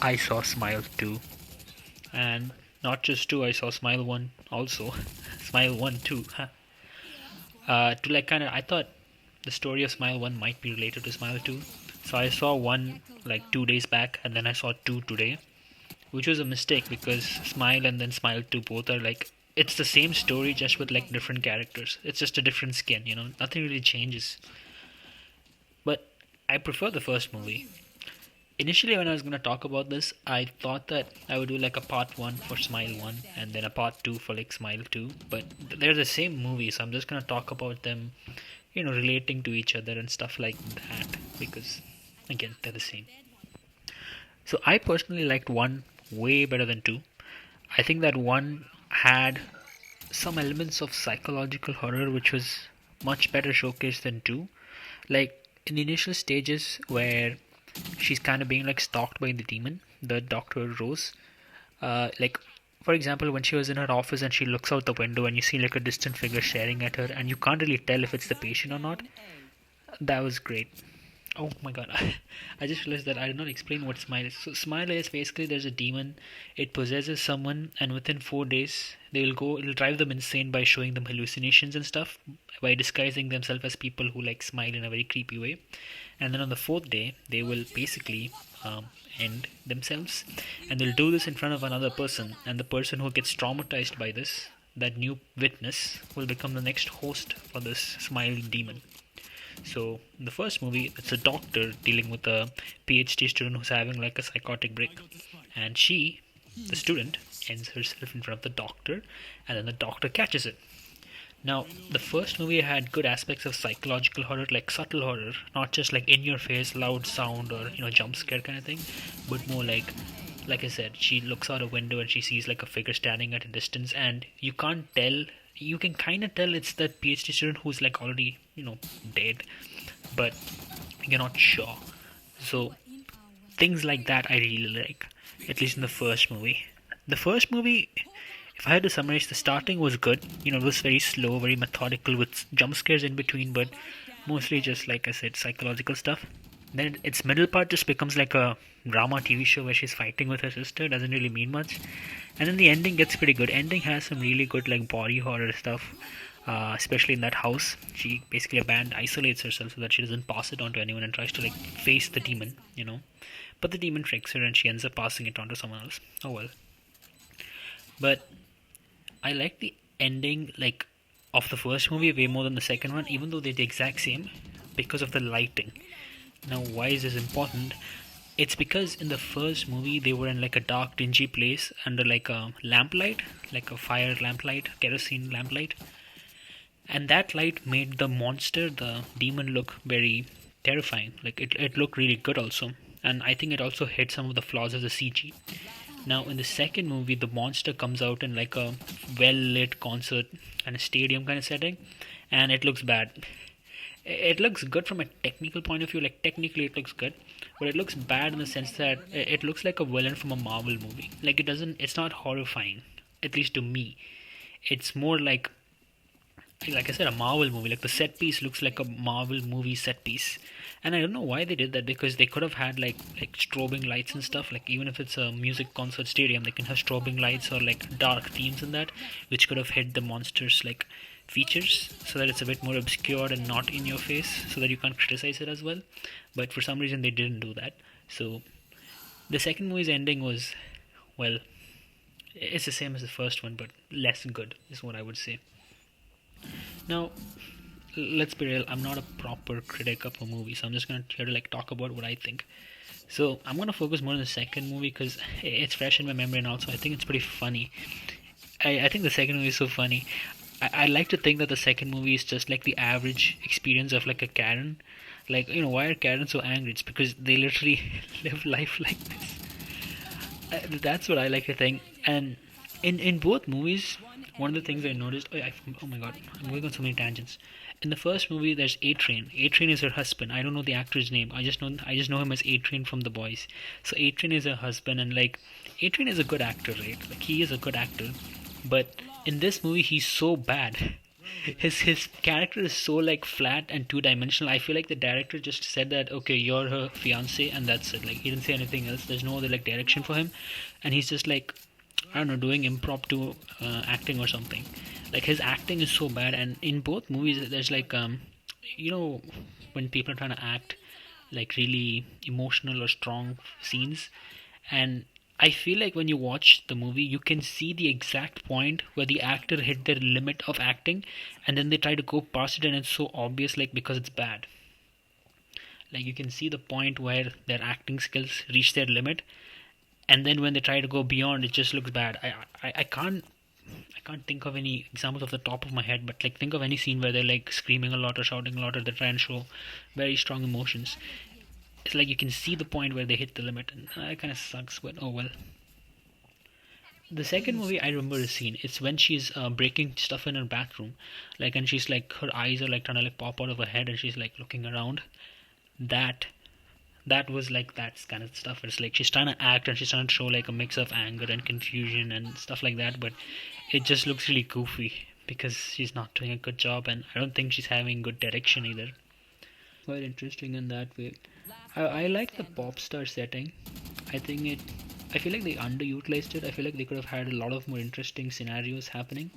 I saw Smile 2, and not just 2, I saw Smile 1 also. Smile 1 too. To like kind of, I thought the story of Smile 1 might be related to Smile 2. So I saw 1 like 2 days back, and then I saw 2 today, which was a mistake because Smile and then Smile 2 both are like, it's the same story just with like different characters. It's just a different skin, nothing really changes. But I prefer the first movie. Initially, when I was going to talk about this, I thought that I would do like a part 1 for Smile 1 and then a part 2 for like Smile 2. But they're the same movie, so I'm just going to talk about them, relating to each other and stuff like that because, again, they're the same. So I personally liked 1 way better than 2. I think that 1 had some elements of psychological horror which was much better showcased than 2. Like in the initial stages where she's kind of being like stalked by the demon, the Dr. Rose. Like, for example, when she was in her office and she looks out the window and you see like a distant figure staring at her, and you can't really tell if it's the patient or not. That was great. Oh my god, I just realized that I did not explain what Smile is. So, Smile is basically there's a demon, it possesses someone, and within 4 days, it'll drive them insane by showing them hallucinations and stuff, by disguising themselves as people who like smile in a very creepy way. And then on the fourth day, they will basically end themselves, and they'll do this in front of another person, and the person who gets traumatized by this, that new witness, will become the next host for this Smile demon. So in the first movie, it's a doctor dealing with a PhD student who's having like a psychotic break, and she, the student, ends herself in front of the doctor, and then the doctor catches it. Now, the first movie had good aspects of psychological horror, like subtle horror, not just like in your face, loud sound or jump scare kind of thing, but more like I said, she looks out a window and she sees like a figure standing at a distance, and you can't tell. You can kind of tell it's that PhD student who's like already dead, but you're not sure. So things like that I really like, at least in the first movie. The first movie, if I had to summarize, the starting was good. It was very slow, very methodical with jump scares in between, but mostly just like I said, psychological stuff. Then its middle part just becomes like a drama TV show where she's fighting with her sister. Doesn't really mean much, and then the ending gets pretty good. Ending has some really good like body horror stuff, especially in that house. She basically isolates herself so that she doesn't pass it on to anyone and tries to like face the demon. But the demon tricks her and she ends up passing it on to someone else. Oh well. But I like the ending like of the first movie way more than the second one, even though they're the exact same, because of the lighting. Now, why is this important? It's because in the first movie they were in like a dark, dingy place under like a lamplight, like a fire lamplight, kerosene lamplight, and that light made the monster, the demon, look very terrifying. Like it looked really good also, and I think it also hid some of the flaws of the CG. Now, in the second movie, the monster comes out in like a well lit concert and a stadium kind of setting, and it looks bad. It looks good from a technical point of view, like technically it looks good, but it looks bad in the sense that it looks like a villain from a Marvel movie. Like it's not horrifying, at least to me. It's more like I said, a Marvel movie. Like the set piece looks like a Marvel movie set piece, and I don't know why they did that because they could have had like strobing lights and stuff. Like even if it's a music concert stadium, they can have strobing lights or like dark themes in that, which could have hid the monsters like features so that it's a bit more obscured and not in your face, so that you can't criticize it as well. But for some reason they didn't do that. So the second movie's ending was, well, it's the same as the first one, but less good is what I would say. Now, let's be real. I'm not a proper critic of a movie, so I'm just gonna try to like talk about what I think. So I'm gonna focus more on the second movie because it's fresh in my memory, and also I think it's pretty funny. I think the second movie is so funny. I like to think that the second movie is just like the average experience of like a Karen. Like, why are Karens so angry? It's because they literally live life like this. That's what I like to think. And in both movies, one of the things I noticed. Oh my god, I'm going on so many tangents. In the first movie, there's A Train. A Train is her husband. I don't know the actor's name. I just know him as A Train from The Boys. So A Train is her husband, and like A Train is a good actor, right? Like he is a good actor, but in this movie, he's so bad. his character is so like flat and two-dimensional. I feel like the director just said that, okay, you're her fiance, and that's it. Like he didn't say anything else. There's no other like direction for him, and he's just like, I don't know, doing impromptu acting or something. Like his acting is so bad, and in both movies, there's like you know, when people are trying to act like really emotional or strong scenes, and I feel like when you watch the movie, you can see the exact point where the actor hit their limit of acting, and then they try to go past it, and it's so obvious, like because it's bad. Like you can see the point where their acting skills reach their limit, and then when they try to go beyond, it just looks bad. I can't think of any examples off the top of my head, but like think of any scene where they're like screaming a lot or shouting a lot, or they try and show very strong emotions. It's like you can see the point where they hit the limit, and that kind of sucks. But oh well. The second movie I remember the scene. It's when she's breaking stuff in her bathroom, like, and she's like her eyes are like trying to like pop out of her head, and she's like looking around. That that was like that kind of stuff. It's like she's trying to act and she's trying to show like a mix of anger and confusion and stuff like that, but it just looks really goofy because she's not doing a good job, and I don't think she's having good direction either. Quite interesting in that way. I like the pop star setting. I think it. I feel like they underutilized it. I feel like they could have had a lot of more interesting scenarios happening.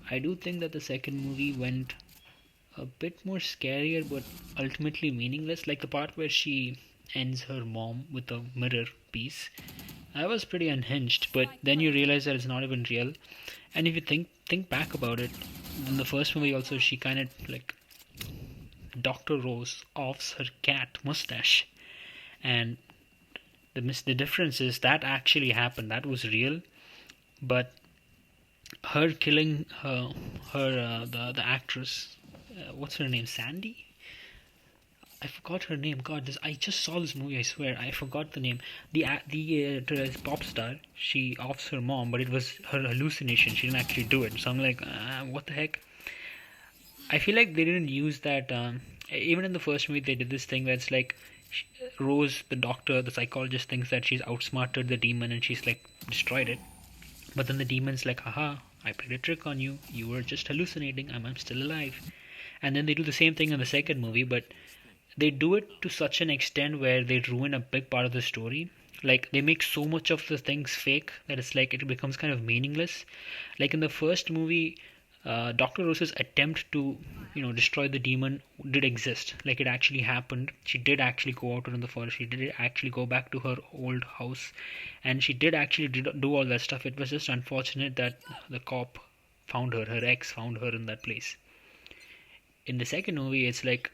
I do think that the second movie went a bit more scarier, but ultimately meaningless. Like the part where she ends her mom with a mirror piece. That was pretty unhinged, but then you realize that it's not even real. And if you think back about it, in the first movie also she kind of like Dr. Rose offs her cat mustache, and the difference is that actually happened. That was real, but her killing the actress, what's her name, Sandy? I forgot her name. God, this I just saw this movie. I swear, I forgot the name. The pop star. She offs her mom, but it was her hallucination. She didn't actually do it. So I'm like, what the heck? I feel like they didn't use that. Even in the first movie, they did this thing where it's like Rose, the doctor, the psychologist, thinks that she's outsmarted the demon and she's like destroyed it. But then the demon's like, haha, I played a trick on you. You were just hallucinating. I'm still alive. And then they do the same thing in the second movie, but they do it to such an extent where they ruin a big part of the story. Like they make so much of the things fake that it's like it becomes kind of meaningless. Like in the first movie, Dr. Rose's attempt to, destroy the demon did exist. Like it actually happened. She did actually go out in the forest. She did actually go back to her old house, and she did actually do all that stuff. It was just unfortunate that the cop found her. Her ex found her in that place. In the second movie, it's like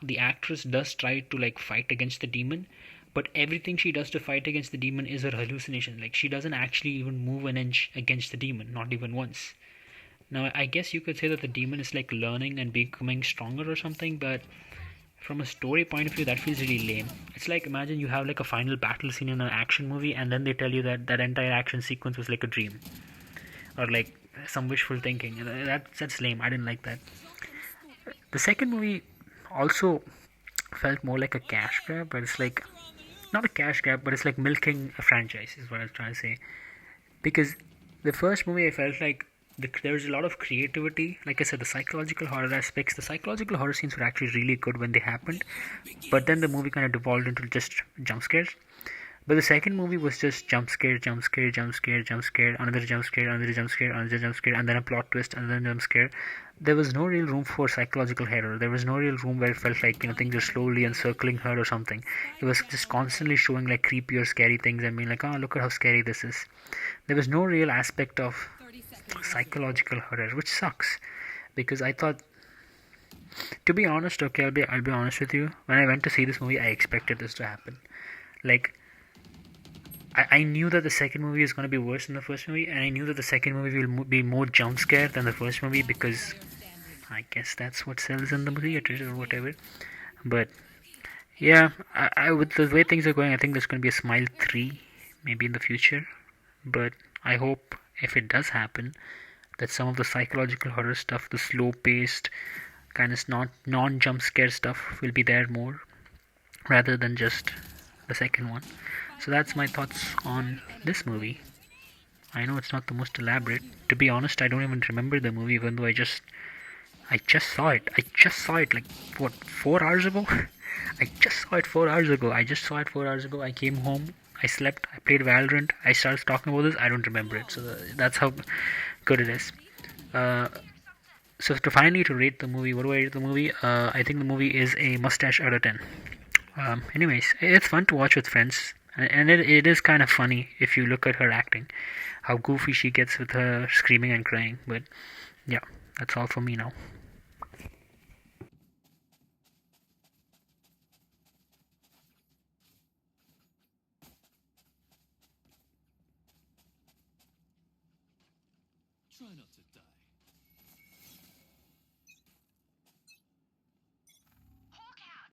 the actress does try to like fight against the demon, but everything she does to fight against the demon is her hallucination. Like she doesn't actually even move an inch against the demon, not even once. Now I guess you could say that the demon is like learning and becoming stronger or something, but from a story point of view that feels really lame. It's like imagine you have like a final battle scene in an action movie, and then they tell you that that entire action sequence was like a dream, or like some wishful thinking. That's lame. I didn't like that. The second movie also felt more like a cash grab, but it's like not a cash grab, but it's like milking a franchise, is what I was trying to say. Because the first movie, I felt like there was a lot of creativity. Like I said, the psychological horror aspects, the psychological horror scenes were actually really good when they happened, but then the movie kind of devolved into just jump scares. But the second movie was just jump scare, jump scare, jump scare, jump scare, another jump scare, another jump scare, another jump scare, and then a plot twist, and then jump scare. There was no real room for psychological horror. There was no real room where it felt like things are slowly encircling her or something. It was just constantly showing like creepy or scary things and being like, oh, look at how scary this is. There was no real aspect of psychological horror, which sucks, because I thought, to be honest, okay, I'll be honest with you. When I went to see this movie, I expected this to happen. Like I knew that the second movie is going to be worse than the first movie, and I knew that the second movie will be more jump scare than the first movie, because I guess that's what sells in the theaters or whatever. But yeah, I with the way things are going, I think there's going to be a Smile 3 maybe in the future. But I hope if it does happen, that some of the psychological horror stuff, the slow paced kind of not non jump scare stuff will be there more rather than just the second one. So that's my thoughts on this movie. I know it's not the most elaborate. To be honest, I don't even remember the movie, even though I just I just saw it. I just saw it like what 4 hours ago. I just saw it 4 hours ago. I just saw it 4 hours ago. I came home. I slept. I played Valorant. I started talking about this. I don't remember it. So that's how good it is. Uh, so to rate the movie, what do I rate the movie? I think the movie is a mustache out of 10. Anyways, it's fun to watch with friends, and it is kind of funny if you look at her acting, how goofy she gets with her screaming and crying. But yeah, that's all for me now. Try not to die.